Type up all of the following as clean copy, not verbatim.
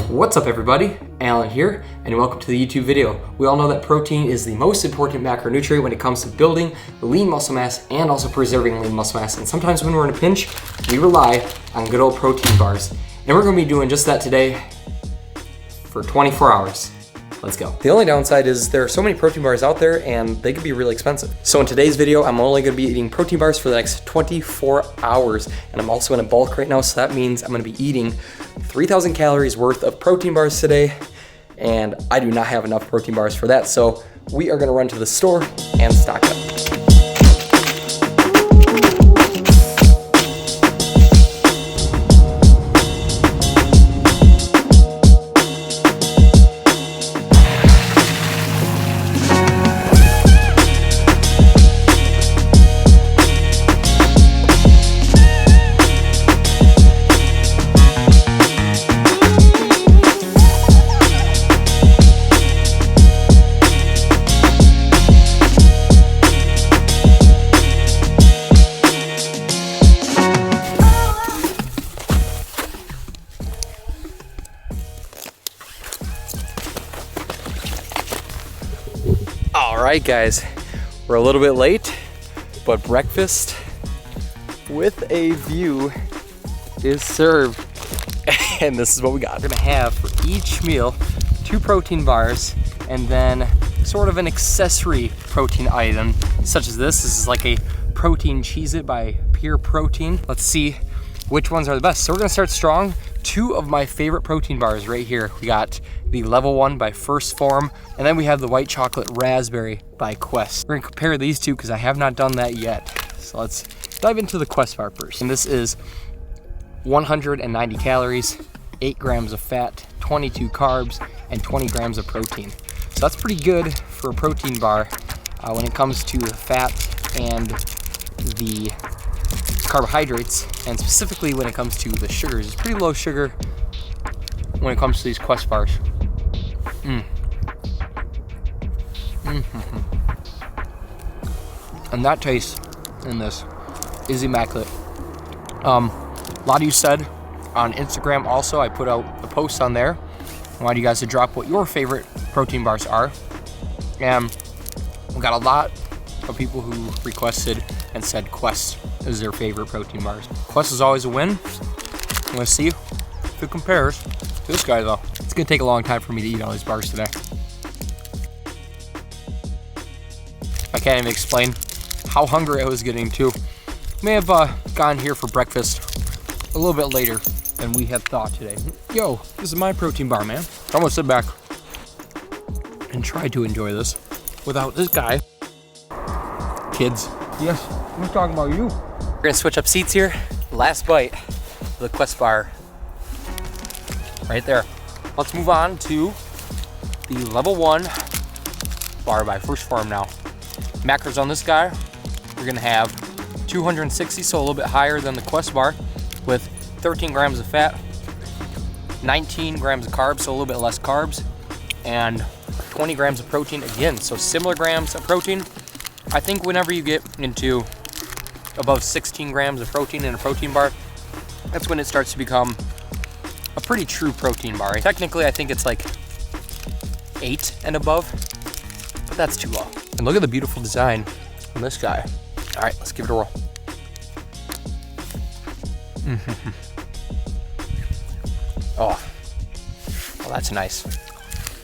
What's up everybody, Alan here, and welcome to the YouTube video. We all know that protein is the most important macronutrient when it comes to building lean muscle mass and also preserving lean muscle mass. And sometimes when we're in a pinch, we rely on good old protein bars. And we're gonna be doing just that today for 24 hours. Let's go. The only downside is there are so many protein bars out there and they can be really expensive. So in today's video, I'm only gonna be eating protein bars for the next 24 hours. And I'm also in a bulk right now, so that means I'm gonna be eating 3,000 calories worth of protein bars today. And I do not have enough protein bars for that. So we are gonna run to the store and stock up. All right, guys, we're a little bit late, but breakfast with a view is served. And this is what we got. We're gonna have for each meal 2 protein bars and then sort of an accessory protein item, such as this. This is like a protein Cheez-It by Pure Protein. Let's see which ones are the best. So we're gonna start strong. 2 of my favorite protein bars right here. We got the Level 1 by First Form, and then we have the White Chocolate Raspberry by Quest. We're gonna compare these two because I have not done that yet. So let's dive into the Quest bar first. And this is 190 calories, 8 grams of fat, 22 carbs, and 20 grams of protein. So that's pretty good for a protein bar when it comes to the fat and the carbohydrates, and specifically when it comes to the sugars. It's pretty low sugar when it comes to these Quest bars. And that taste in this is immaculate. A lot of you said on Instagram also, I put out a post on there. I want you guys to drop what your favorite protein bars are. And we got a lot of people who requested and said Quest is their favorite protein bars. Quest is always a win. I'm gonna see if it compares to this guy though. It's gonna take a long time for me to eat all these bars today. I can't even explain how hungry I was getting too. May have gone here for breakfast a little bit later than we had thought today. Yo, this is my protein bar, man. I'm gonna sit back and try to enjoy this without this guy. Kids. Yes, I'm talking about you. We're gonna switch up seats here. Last bite of the Quest bar. Right there. Let's move on to the Level 1 bar by First Form now. Macros on this guy, we're gonna have 260, so a little bit higher than the Quest bar, with 13 grams of fat, 19 grams of carbs, so a little bit less carbs, and 20 grams of protein again, so similar grams of protein. I think whenever you get into above 16 grams of protein in a protein bar, that's when it starts to become a pretty true protein bar. Technically, I think it's like 8 and above, but that's too low. And look at the beautiful design on this guy. All right, let's give it a roll. Oh, well, that's nice.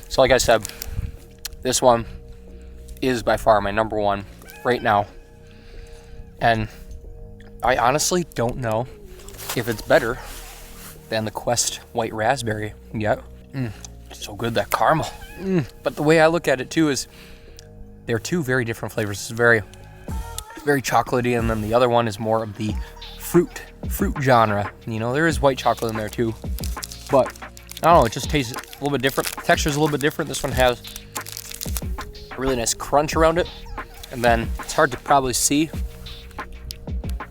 So like I said, this one is by far my number 1 right now. And I honestly don't know if it's better than the Quest White Raspberry yet. It's so good, that caramel. But the way I look at it too is they're 2 very different flavors. It's very chocolatey, and then the other one is more of the fruit genre. You know, there is white chocolate in there too, but I don't know, it just tastes a little bit different. Texture's a little bit different. This one has a really nice crunch around it. And then it's hard to probably see,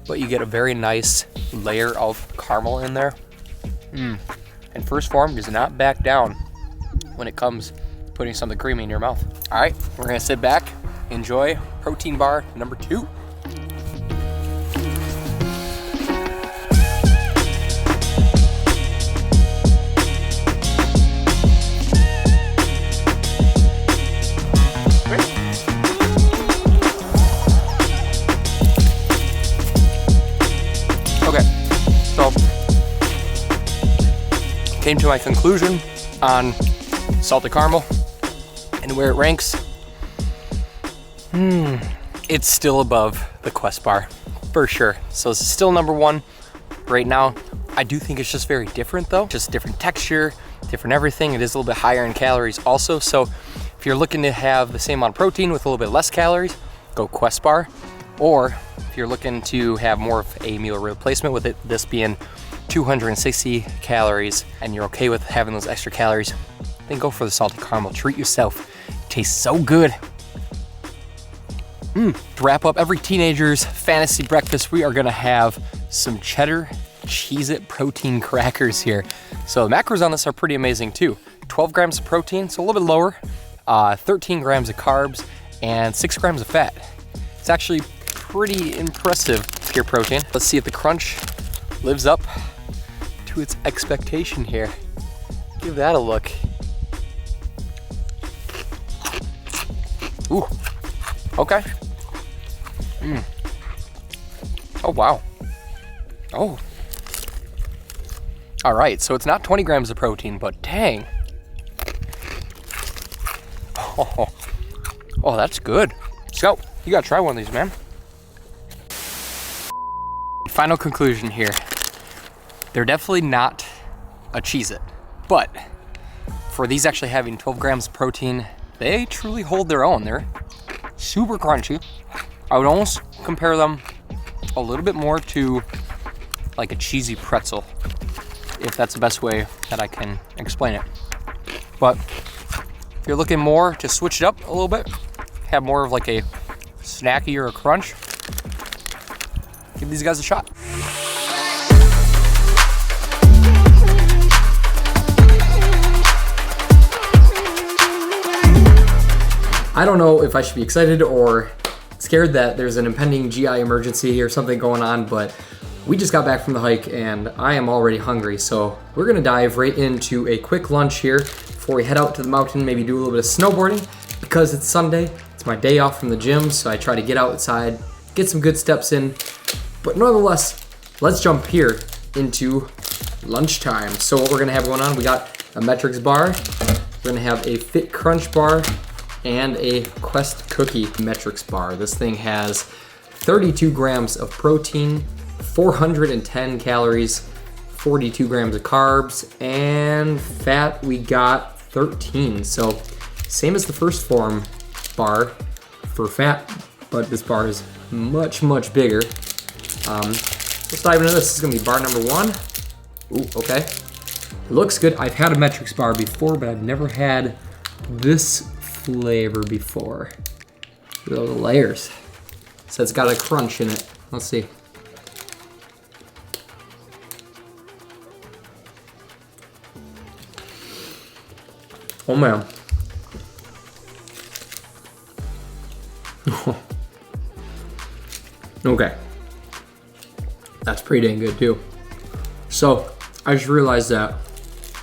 but you get a very nice layer of caramel in there. And First Form does not back down when it comes to putting something creamy in your mouth. All right, we're gonna sit back, enjoy protein bar number 2. Came to my conclusion on salted caramel and where it ranks. It's still above the Quest bar for sure. So it's still number 1 right now. I do think it's just very different though, just different texture, different everything. It is a little bit higher in calories also. So if you're looking to have the same amount of protein with a little bit less calories, go Quest bar. Or if you're looking to have more of a meal replacement with it, this being 260 calories, and you're okay with having those extra calories, then go for the salted caramel. Treat yourself. It tastes so good. To wrap up every teenager's fantasy breakfast, we are gonna have some cheddar Cheez-It protein crackers here. So the macros on this are pretty amazing too. 12 grams of protein, so a little bit lower, 13 grams of carbs, and 6 grams of fat. It's actually pretty impressive pure protein. Let's see if the crunch lives up to its expectation here. Give that a look. Ooh, okay. Oh, wow. Oh. All right, so it's not 20 grams of protein, but dang. Oh, that's good. So, you gotta try one of these, man. Final conclusion here. They're definitely not a Cheez-It, but for these actually having 12 grams of protein, they truly hold their own. They're super crunchy. I would almost compare them a little bit more to like a cheesy pretzel, if that's the best way that I can explain it. But if you're looking more to switch it up a little bit, have more of like a snacky or a crunch, give these guys a shot. I don't know if I should be excited or scared that there's an impending GI emergency or something going on, but we just got back from the hike and I am already hungry. So we're gonna dive right into a quick lunch here before we head out to the mountain, maybe do a little bit of snowboarding. Because it's Sunday, it's my day off from the gym, so I try to get outside, get some good steps in. But nonetheless, let's jump here into lunchtime. So what we're gonna have going on, we got a Metrics bar, we're gonna have a Fit Crunch bar, and a Quest Cookie Metrics bar. This thing has 32 grams of protein, 410 calories, 42 grams of carbs, and fat we got 13. So same as the First Form bar for fat, but this bar is much, much bigger. Let's dive into this. This is gonna be bar number 1. Ooh, okay. It looks good. I've had a Metrics bar before, but I've never had this flavor before. Look at the layers. So it's got a crunch in it. Let's see. Oh man. Okay. That's pretty dang good too. So I just realized that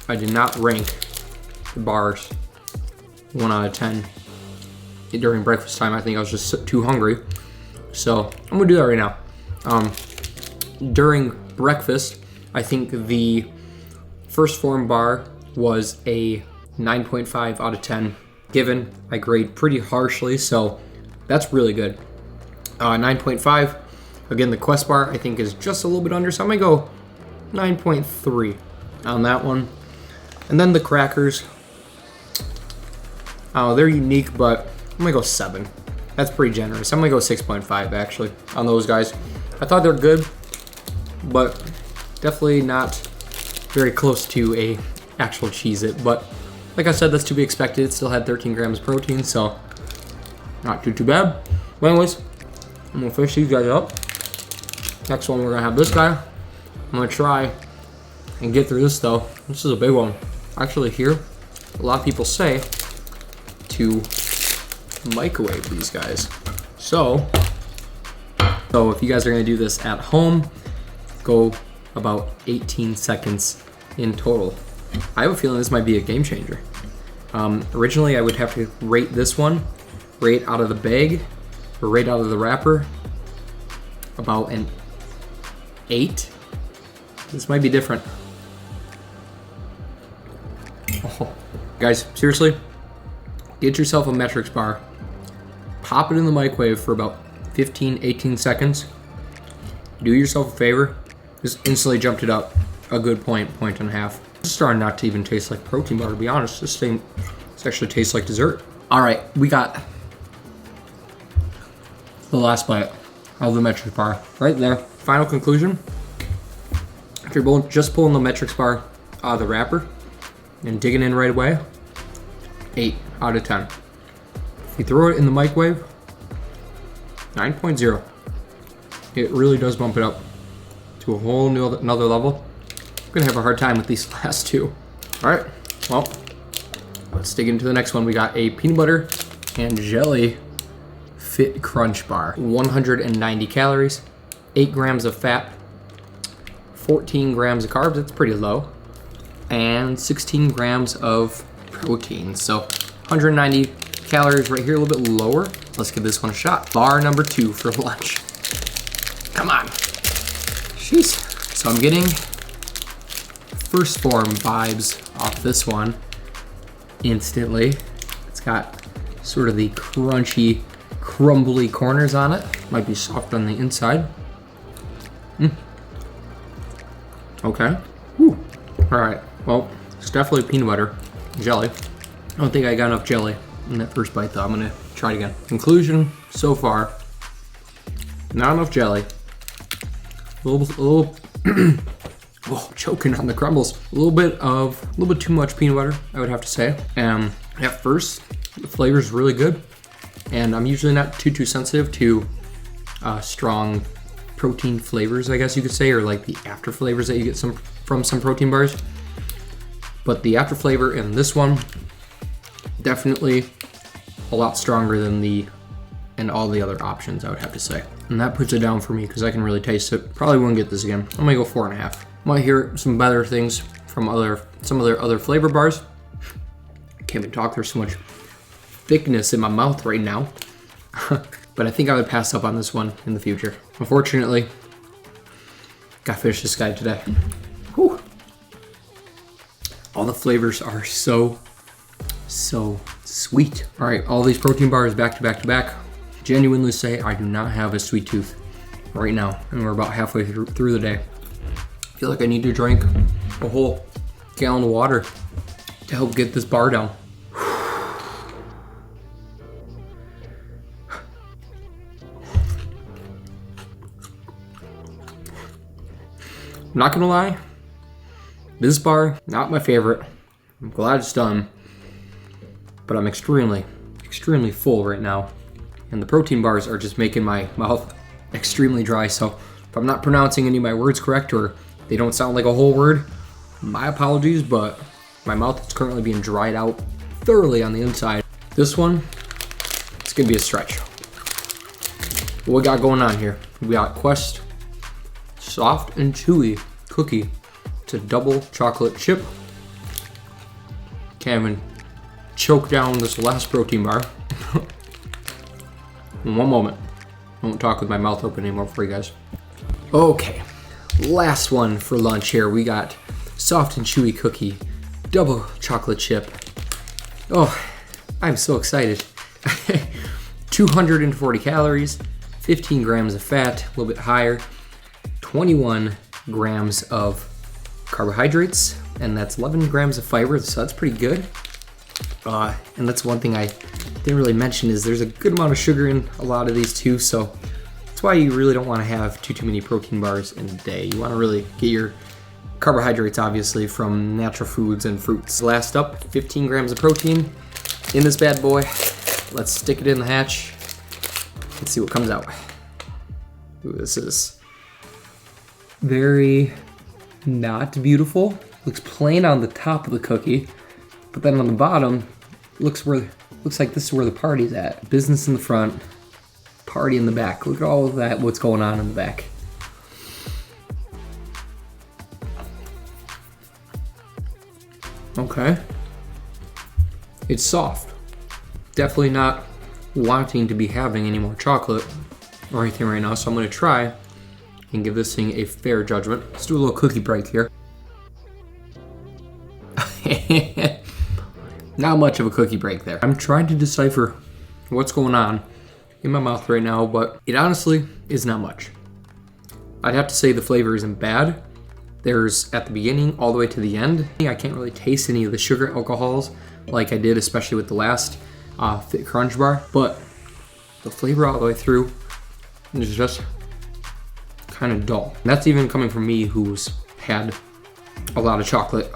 I did not rank the bars 1 out of 10 during breakfast time. I think I was just too hungry. So I'm gonna do that right now. During breakfast, I think the First Form bar was a 9.5 out of 10. Given, I grade pretty harshly, so that's really good. 9.5. Again, the Quest bar I think is just a little bit under, so I'm gonna go 9.3 on that one. And then the crackers, they're unique, but I'm gonna go 7. That's pretty generous. I'm gonna go 6.5 actually on those guys. I thought they're good, but definitely not very close to a actual Cheez-It, but like I said, that's to be expected. It still had 13 grams of protein, so not too bad. But anyways, I'm gonna fish these guys up. Next one, we're gonna have this guy. I'm gonna try and get through this though. This is a big one. Actually here, a lot of people say to microwave these guys. So if you guys are gonna do this at home, go about 18 seconds in total. I have a feeling this might be a game changer. Originally I would have to rate this one, right out of the bag, or right out of the wrapper, about an 8. This might be different. Oh. Guys, seriously, get yourself a metrics bar, pop it in the microwave for about 15-18 seconds. Do yourself a favor, just instantly jumped it up a good point and a half. It's starting not to even taste like protein bar, to be honest. This actually tastes like dessert. All right, we got the last bite of the metrics bar right there. Final conclusion, if you're just pulling the metrics bar out of the wrapper and digging in right away, 8 out of 10. If you throw it in the microwave, 9.0. It really does bump it up to a whole new another level. I'm gonna have a hard time with these last two. All right, well, let's dig into the next one. We got a peanut butter and jelly Fit Crunch bar. 190 calories, 8 grams of fat, 14 grams of carbs, that's pretty low, and 16 grams of protein. So 190 calories right here, a little bit lower. Let's give this one a shot. Bar number 2 for lunch. Come on. Jeez. So I'm getting First Form vibes off this one instantly. It's got sort of the crunchy, crumbly corners on it. Might be soft on the inside. Okay. Whew. All right. Well, it's definitely peanut butter jelly. I don't think I got enough jelly in that first bite though. I'm gonna try it again. Conclusion so far, not enough jelly. A little oh, choking on the crumbles. A little bit too much peanut butter, I would have to say. At first, the flavor is really good, and I'm usually not too sensitive to strong protein flavors, I guess you could say, or like the after flavors that you get from some protein bars. But the after flavor in this one, definitely a lot stronger than all the other options, I would have to say. And that puts it down for me because I can really taste it. Probably won't get this again. I'm gonna go 4.5. Might hear some better things from some of their other flavor bars. Can't even talk, there's so much thickness in my mouth right now. But I think I would pass up on this one in the future. Unfortunately, gotta finish this guy today. Whew. All the flavors are so sweet. All right, all these protein bars back to back to back. Genuinely say I do not have a sweet tooth right now, and we're about halfway through the day. I feel like I need to drink a whole gallon of water to help get this bar down. I'm not gonna lie, this bar, not my favorite. I'm glad it's done, but I'm extremely full right now. And the protein bars are just making my mouth extremely dry. So if I'm not pronouncing any of my words correct or they don't sound like a whole word, my apologies, but my mouth is currently being dried out thoroughly on the inside. This one, it's gonna be a stretch. What we got going on here? We got Quest Soft and Chewy Cookie. It's a double chocolate chip. Can't even choke down this last protein bar. In one moment. I won't talk with my mouth open anymore for you guys. Okay, last one for lunch here. We got Soft and Chewy Cookie, double chocolate chip. Oh, I'm so excited. 240 calories, 15 grams of fat, a little bit higher, 21 grams of carbohydrates, and that's 11 grams of fiber, so that's pretty good. And that's one thing I didn't really mention is there's a good amount of sugar in a lot of these too, so that's why you really don't want to have too many protein bars in a day. You want to really get your carbohydrates, obviously, from natural foods and fruits. Last up, 15 grams of protein in this bad boy. Let's stick it in the hatch. Let's see what comes out. Ooh, this is very not beautiful. Looks plain on the top of the cookie, but then on the bottom, looks like this is where the party's at. Business in the front, party in the back. Look at all of that, what's going on in the back. Okay. It's soft. Definitely not wanting to be having any more chocolate or anything right now, so I'm gonna try and give this thing a fair judgment. Let's do a little cookie break here. Not much of a cookie break there. I'm trying to decipher what's going on in my mouth right now, but it honestly is not much. I'd have to say the flavor isn't bad. There's at the beginning all the way to the end. I can't really taste any of the sugar alcohols like I did, especially with the last Fit Crunch bar, but the flavor all the way through is just kind of dull. And that's even coming from me who's had a lot of chocolate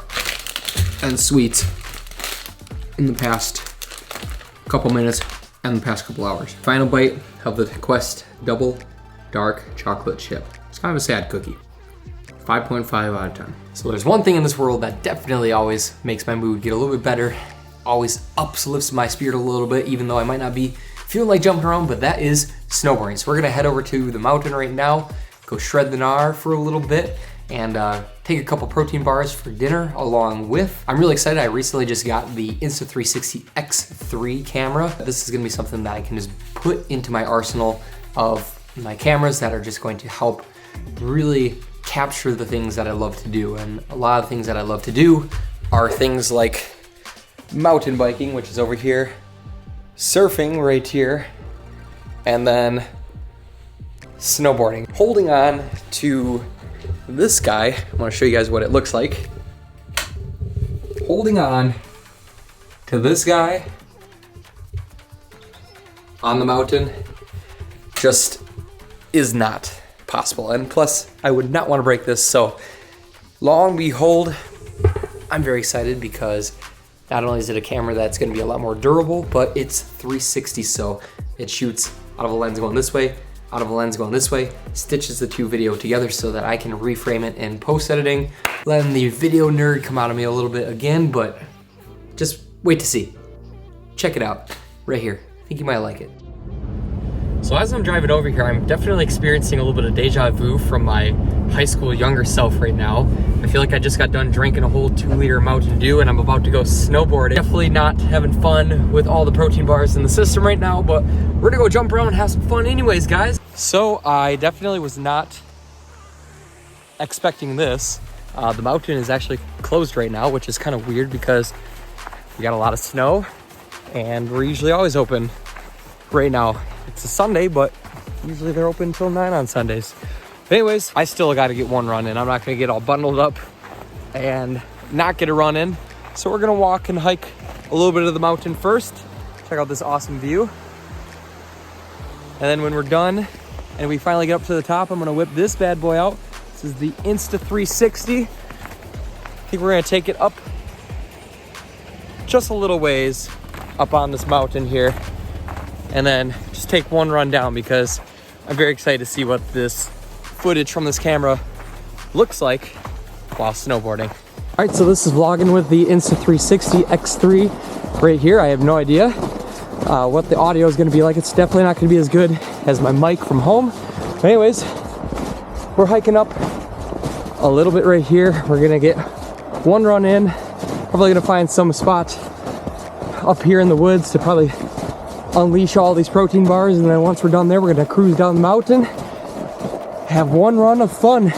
and sweets in the past couple minutes and the past couple hours. Final bite of the Quest Double Dark Chocolate Chip. It's kind of a sad cookie. 5.5 out of 10. So there's one thing in this world that definitely always makes my mood get a little bit better, always uplifts my spirit a little bit, even though I might not be feeling like jumping around, but that is snowboarding. So we're gonna head over to the mountain right now, go shred the gnar for a little bit, and take a couple protein bars for dinner along with. I'm really excited. I recently just got the Insta360 X3 camera. This is gonna be something that I can just put into my arsenal of my cameras that are just going to help really capture the things that I love to do. And a lot of things that I love to do are things like mountain biking, which is over here, surfing right here, and then snowboarding. Holding on to this guy, I want to show you guys what it looks like. Holding on to this guy on the mountain just is not possible. And plus, I would not want to break this. So long behold, I'm very excited because not only is it a camera that's going to be a lot more durable, but it's 360, so it shoots out of a lens going this way, out of a lens going this way, stitches the two video together so that I can reframe it in post-editing, letting the video nerd come out of me a little bit again, but just wait to see. Check it out, right here. I think you might like it. So as I'm driving over here, I'm definitely experiencing a little bit of deja vu from my high school younger self right now. I feel like I just got done drinking a whole 2-liter Mountain Dew and I'm about to go snowboarding. Definitely not having fun with all the protein bars in the system right now, but we're gonna go jump around and have some fun anyways, guys. So I definitely was not expecting this. The mountain is actually closed right now, which is kind of weird because we got a lot of snow and we're usually always open. Right now it's a Sunday, but usually they're open until 9 on Sundays. But anyways, I still got to get one run in. I'm not going to get all bundled up and not get a run in. So we're going to walk and hike a little bit of the mountain first. Check out this awesome view. And then when we're done and we finally get up to the top, I'm going to whip this bad boy out. This is the Insta360. I think we're going to take it up just a little ways up on this mountain here, and then just take one run down because I'm very excited to see what this footage from this camera looks like while snowboarding. All right, so this is vlogging with the Insta360 X3 right here. I have no idea what the audio is gonna be like. It's definitely not gonna be as good as my mic from home. But anyways, we're hiking up a little bit right here. We're gonna get one run in. Probably gonna find some spot up here in the woods to probably unleash all these protein bars, and then once we're done there, we're gonna cruise down the mountain, have one run of fun.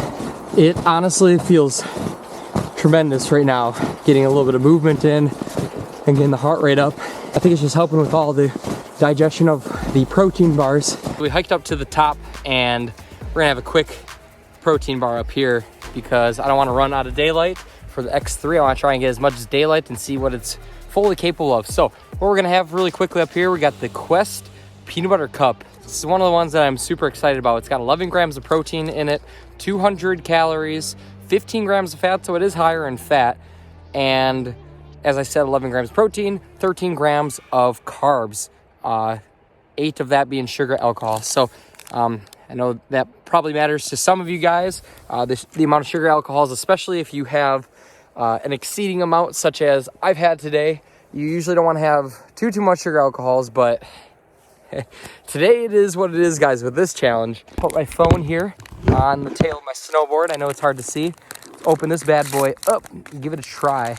It honestly feels tremendous right now, getting a little bit of movement in and getting the heart rate up. I think it's just helping with all the digestion of the protein bars. We hiked up to the top and we're gonna have a quick protein bar up here because I don't want to run out of daylight for the X3. I want to try and get as much as daylight and see what it's fully capable of. So what we're gonna have really quickly up here, we got the Quest Peanut Butter Cup. This is one of the ones that I'm super excited about. It's got 11 grams of protein in it, 200 calories, 15 grams of fat, so it is higher in fat. And as I said, 11 grams protein, 13 grams of carbs, 8 of that being sugar alcohol. So I know that probably matters to some of you guys, the amount of sugar alcohols, especially if you have an exceeding amount such as I've had today. You usually don't want to have too much sugar alcohols, but today it is what it is, guys, with this challenge. Put my phone here on the tail of my snowboard. I know it's hard to see. Let's open this bad boy up and give it a try.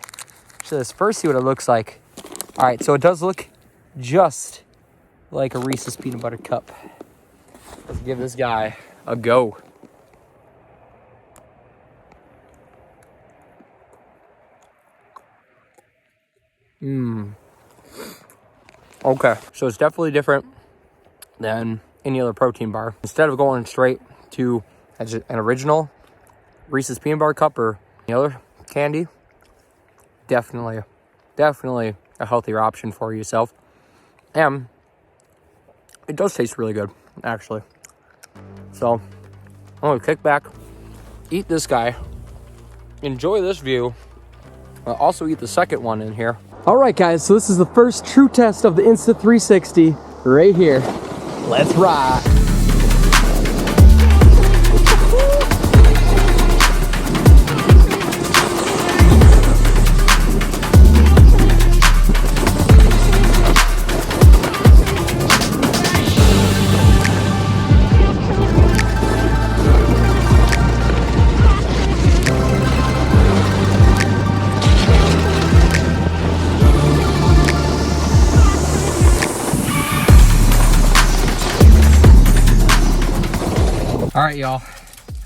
So let's first see what it looks like. All right, so it does look just like a Reese's peanut butter cup. Let's give this guy a go. Okay, so it's definitely different than any other protein bar. Instead of going straight to an original Reese's peanut butter cup or any other candy, definitely a healthier option for yourself. And it does taste really good, actually. So I'm gonna kick back, eat this guy, enjoy this view. I'll also eat the second one in here. All right, guys, so this is the first true test of the Insta360 right here. Let's ride. All right, y'all,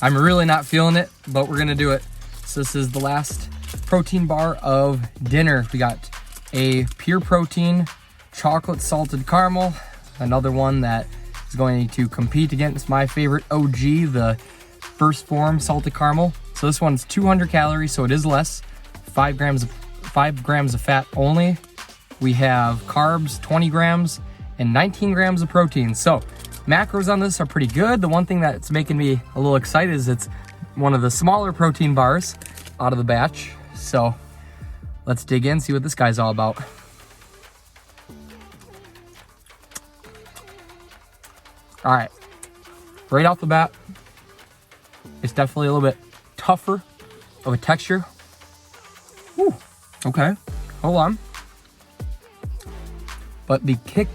I'm really not feeling it, but we're gonna do it. So this is the last protein bar of dinner. We got a pure protein chocolate salted caramel, another one that is going to compete against my favorite OG, the first form salted caramel. So this one's 200 calories, so it is less, 5 grams of fat only. We have carbs, 20 grams, and 19 grams of protein. So macros on this are pretty good. The one thing that's making me a little excited is it's one of the smaller protein bars out of the batch. So let's dig in, see what this guy's all about. All right, right off the bat, it's definitely a little bit tougher of a texture. Ooh, okay, hold on. But the kick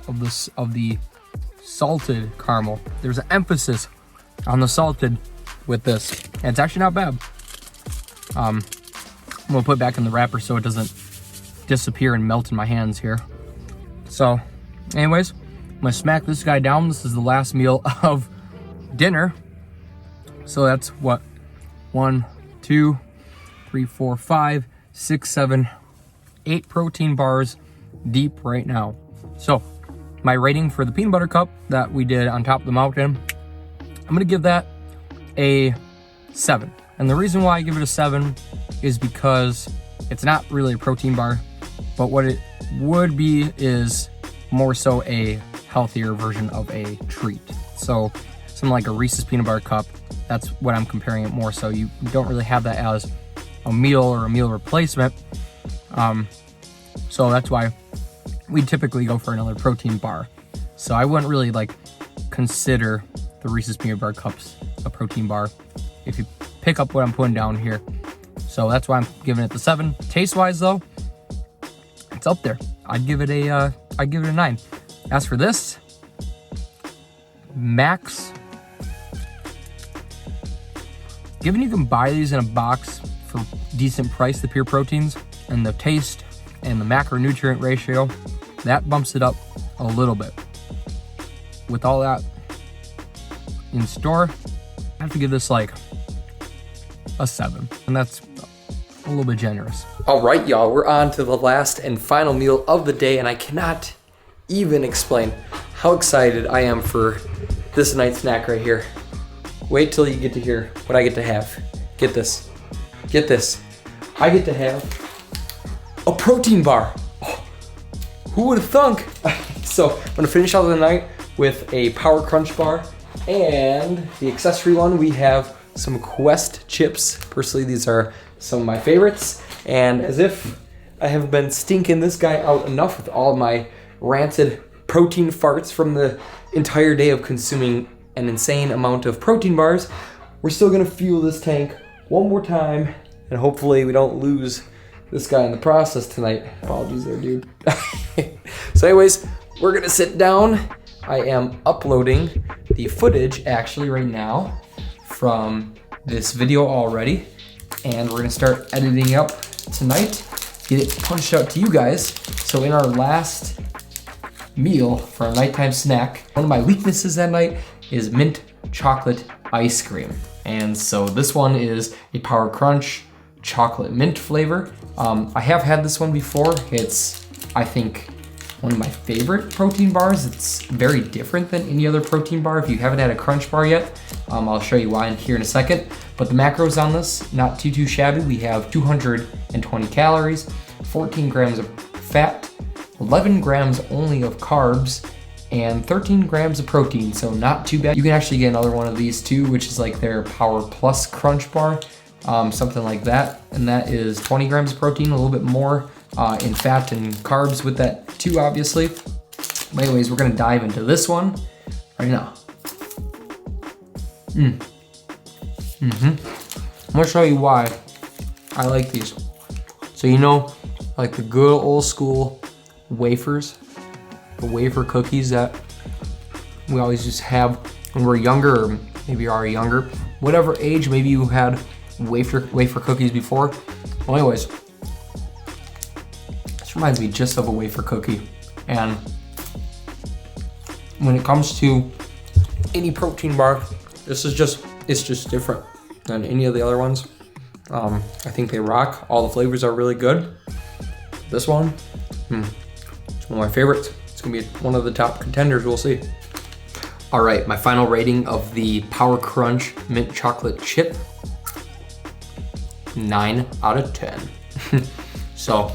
of the salted caramel, there's an emphasis on the salted with this, and it's actually not bad. I'm gonna put it back in the wrapper so it doesn't disappear and melt in my hands here. So anyways, I'm gonna smack this guy down. This is the last meal of dinner, so that's what, 1, 2, 3, 4, 5, 6, 7, 8 protein bars deep right now. So my rating for the peanut butter cup that we did on top of the mountain, I'm gonna give that a 7. And the reason why I give it a 7 is because it's not really a protein bar, but what it would be is more so a healthier version of a treat. So something like a Reese's peanut butter cup, that's what I'm comparing it more so. You don't really have that as a meal or a meal replacement. So that's why we typically go for another protein bar. So I wouldn't really consider the Reese's peanut butter cups a protein bar if you pick up what I'm putting down here. So that's why I'm giving it the 7. Taste wise though, it's up there. I'd give it a 9. As for this, max, given you can buy these in a box for decent price, the pure proteins, and the taste and the macronutrient ratio, that bumps it up a little bit. With all that in store, I have to give this a 7, and that's a little bit generous. All right, y'all, we're on to the last and final meal of the day, and I cannot even explain how excited I am for this night snack right here. Wait till you get to hear what I get to have. Get this. Get this. I get to have a protein bar. Oh, who would have thunk? So I'm gonna finish out the night with a Power Crunch bar, and the accessory one, we have some Quest chips. Personally, these are some of my favorites. And as if I haven't been stinking this guy out enough with all my rancid protein farts from the entire day of consuming an insane amount of protein bars, we're still gonna fuel this tank one more time, and hopefully we don't lose this guy in the process tonight. Apologies there, dude. So anyways, we're gonna sit down. I am uploading the footage actually right now from this video already, and we're gonna start editing up tonight, get it punched out to you guys. So in our last meal for a nighttime snack, one of my weaknesses that night is mint chocolate ice cream. And so this one is a Power Crunch chocolate mint flavor. I have had this one before. It's, I think, one of my favorite protein bars. It's very different than any other protein bar. If you haven't had a Crunch bar yet, I'll show you why here in a second. But the macros on this, not too shabby. We have 220 calories, 14 grams of fat, 11 grams only of carbs, and 13 grams of protein, so not too bad. You can actually get another one of these too, which is like their Power Plus Crunch bar, something like that. And that is 20 grams of protein, a little bit more in fat and carbs with that too, obviously. But anyways, we're gonna dive into this one right now. I'm gonna show you why I like these. So you know, like the good old school wafers, the wafer cookies that we always just have when we're younger, or maybe you are younger, whatever age, maybe you had wafer cookies before. Well, anyways, this reminds me just of a wafer cookie. And when it comes to any protein bar, this is just, it's just different than any of the other ones. I think they rock. All the flavors are really good. This one, it's one of my favorites. It's gonna be one of the top contenders, we'll see. All right, my final rating of the Power Crunch mint chocolate chip, 9 out of 10. So,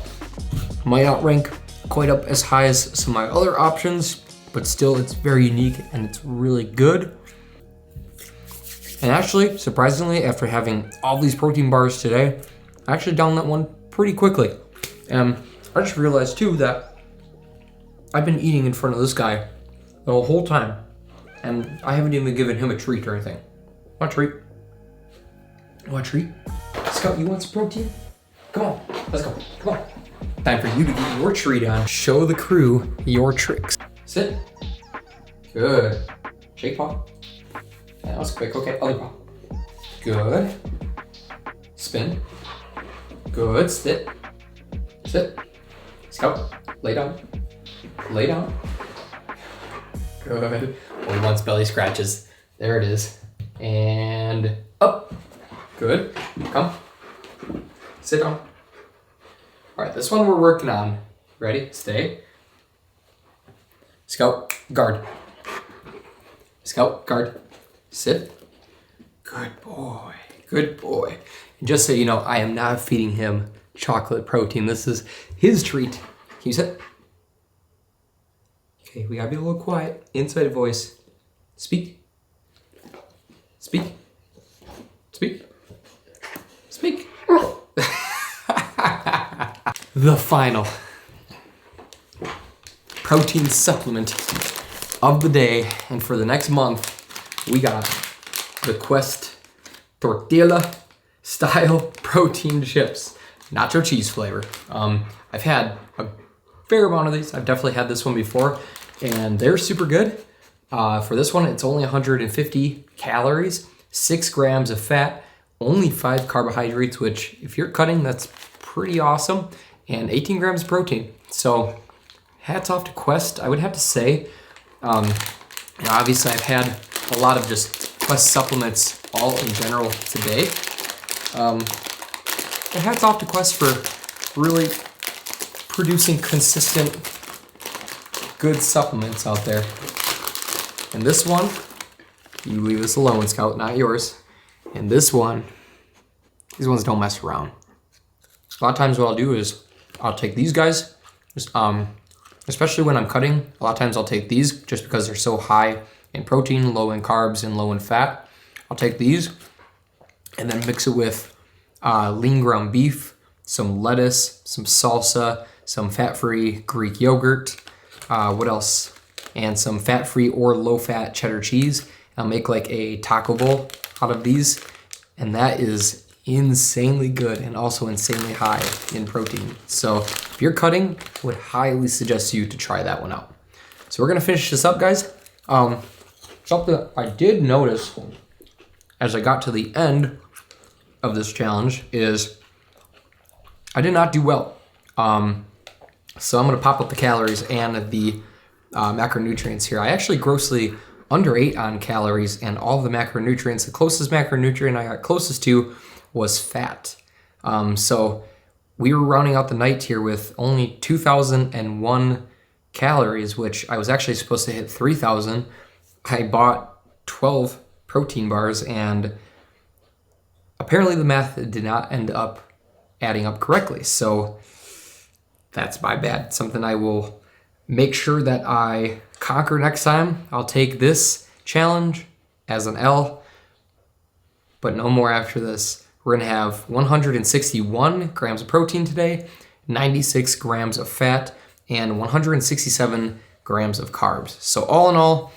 might not rank quite up as high as some of my other options, but still it's very unique and it's really good. And actually, surprisingly, after having all these protein bars today, I actually downed that one pretty quickly. And I just realized too that I've been eating in front of this guy the whole time, and I haven't even given him a treat or anything. Want a treat? Want a treat? Scout, you want some protein? Come on, let's go, come on. Time for you to get your treat on. Show the crew your tricks. Sit. Good. Shake paw. That was quick, okay, other paw. Good. Spin. Good, sit. Sit. Scout, lay down. Lay down. Good. Only once belly scratches. There it is. And up. Good. Come. Sit down. All right, this one we're working on. Ready? Stay. Scout, guard. Scout, guard. Sit. Good boy. Good boy. And just so you know, I am not feeding him chocolate protein. This is his treat. Can you sit? Okay, we gotta be a little quiet. Inside voice. Speak. Speak. Speak. Speak. The final protein supplement of the day, and for the next month, we got the Quest tortilla style protein chips, nacho cheese flavor. I've had a fair amount of these. I've definitely had this one before, and they're super good. For this one, it's only 150 calories, 6 grams of fat, only 5 carbohydrates, which if you're cutting, that's pretty awesome, and 18 grams of protein. So hats off to Quest, I would have to say. And obviously I've had a lot of just Quest supplements all in general today. And hats off to Quest for really producing consistent, good supplements out there. And this one, you leave this alone, Scout, not yours. And this one, these ones don't mess around. A lot of times what I'll do is I'll take these guys, especially when I'm cutting, a lot of times I'll take these just because they're so high in protein, low in carbs, and low in fat. I'll take these, and then mix it with lean ground beef, some lettuce, some salsa, some fat-free Greek yogurt, what else? And some fat-free or low-fat cheddar cheese. I'll make like a taco bowl out of these, and that is insanely good and also insanely high in protein. So if you're cutting, I would highly suggest you to try that one out. So we're gonna finish this up, guys. Something I did notice as I got to the end of this challenge is I did not do well. So I'm gonna pop up the calories and the macronutrients here. I actually grossly underate on calories and all of the macronutrients. The closest macronutrient I got closest to was fat. So we were rounding out the night here with only 2,001 calories, which I was actually supposed to hit 3,000. I bought 12 protein bars, and apparently the math did not end up adding up correctly. So that's my bad. Something I will make sure that I conquer next time. I'll take this challenge as an L, but no more after this. We're gonna have 161 grams of protein today, 96 grams of fat, and 167 grams of carbs. So all in all,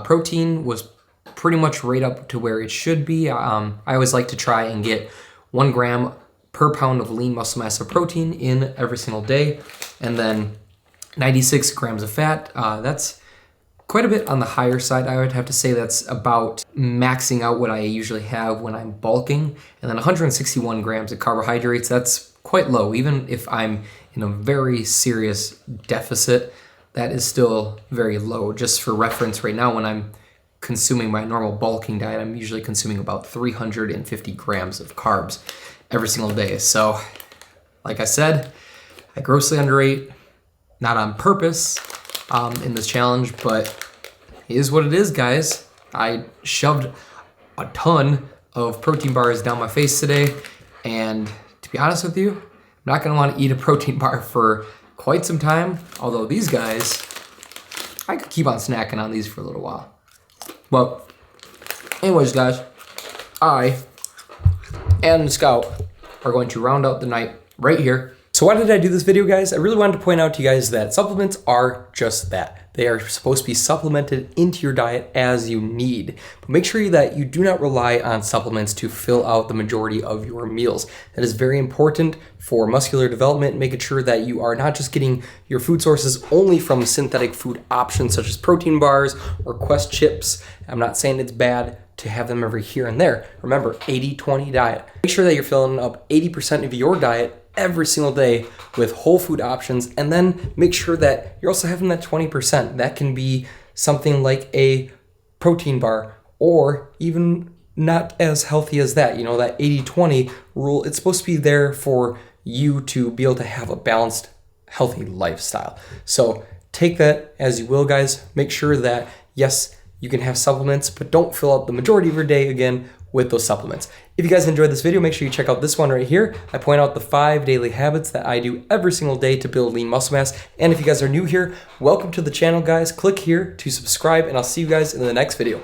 protein was pretty much right up to where it should be. I always like to try and get 1 gram per pound of lean muscle mass of protein in every single day, and then 96 grams of fat. That's quite a bit on the higher side. I would have to say that's about maxing out what I usually have when I'm bulking. And then 161 grams of carbohydrates, that's quite low. Even if I'm in a very serious deficit, that is still very low. Just for reference, right now when I'm consuming my normal bulking diet, I'm usually consuming about 350 grams of carbs every single day. So, like I said, I grossly underate, not on purpose in this challenge, but it is what it is, guys. I shoved a ton of protein bars down my face today, and to be honest with you, I'm not gonna wanna eat a protein bar for quite some time, although these guys, I could keep on snacking on these for a little while. But anyways, guys, I and Scout are going to round out the night right here. So why did I do this video, guys? I really wanted to point out to you guys that supplements are just that. They are supposed to be supplemented into your diet as you need. But make sure that you do not rely on supplements to fill out the majority of your meals. That is very important for muscular development, making sure that you are not just getting your food sources only from synthetic food options such as protein bars or Quest chips. I'm not saying it's bad to have them every here and there. Remember, 80-20 diet. Make sure that you're filling up 80% of your diet every single day with whole food options, and then make sure that you're also having that 20%. That can be something like a protein bar, or even not as healthy as that. You know, that 80-20 rule, it's supposed to be there for you to be able to have a balanced, healthy lifestyle. So take that as you will, guys. Make sure that, yes, you can have supplements, but don't fill up the majority of your day again with those supplements. If you guys enjoyed this video, make sure you check out this one right here. I point out the 5 daily habits that I do every single day to build lean muscle mass. And if you guys are new here, welcome to the channel, guys. Click here to subscribe, and I'll see you guys in the next video.